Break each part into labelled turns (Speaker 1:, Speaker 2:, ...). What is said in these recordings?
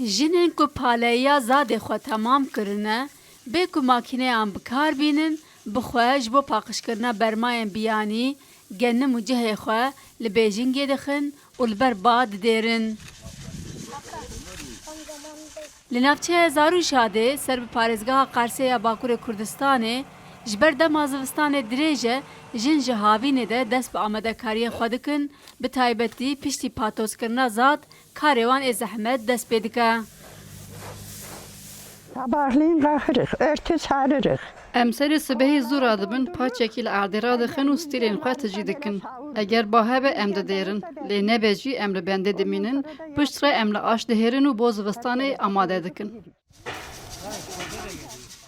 Speaker 1: Jinên ku paleya zadê xwe temam kirine, bê ku makîneyan bikar bînin, bi xwe ji bo paqijkirina bermayên biyanî, genim û cihê xwe li Bêjingê dixin û li ber ba didêrin. Li navçeya Zarûşadê, ser bi parêzgeha Qarsê ya Bakurê Kurdistanê, ji ber dema zivistanê dirêj e, jin ji havînê de dest bi amadekariyê xwe dikin, bi taybetî piştî patozkirina zad, karê wan ê zehmet dest pê dike.
Speaker 2: Sabahleyin kalkarız, ertesi sarırız.
Speaker 3: Em serê sibehê zû dibin, paçekî li erdê radixin û stîlên xwe tijî dikin. Eger ba hebe em didêrin, lê nebe jî em li bendê dimînin, piştre em li aş dihêrin û bo zivistanê amade dikin.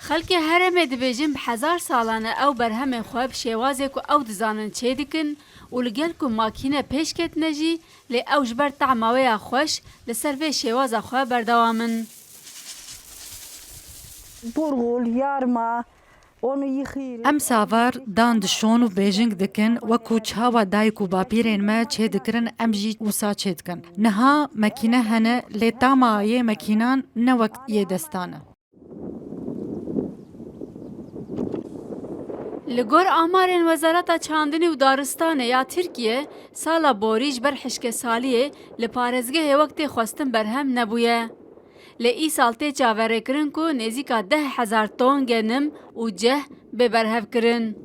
Speaker 1: Xelkê herêmê dibêjin bi hezar salan e ew berhemên xwe bi şêwazê ku ew dizanin çê dikin û li gel ku makîne pêş ketine jî, lê ew ji ber tehma wê ya xweş li ser vê şêwaza xwe berdewamin.
Speaker 2: Burgul, yarma, onu yıkayırız.
Speaker 4: Em savar dan dişon û bêjing dikin wekû çawa dayîk û bapîrên me çê dikirin em jî wisa çê dikin. Niha mekîne hene lê tama yê mekînan ne wek yê destan e.
Speaker 1: Li gor amarên Wezareta Çandinî û Daristanê ya Tirkiye, sala borî ji ber hişkesaliyê li parêzgehê wektê xwestin berhem nebûye. Lê îsal tê çaverêkirin ku nêzîka 10,000 ton genim û ceh bê berhev kirin.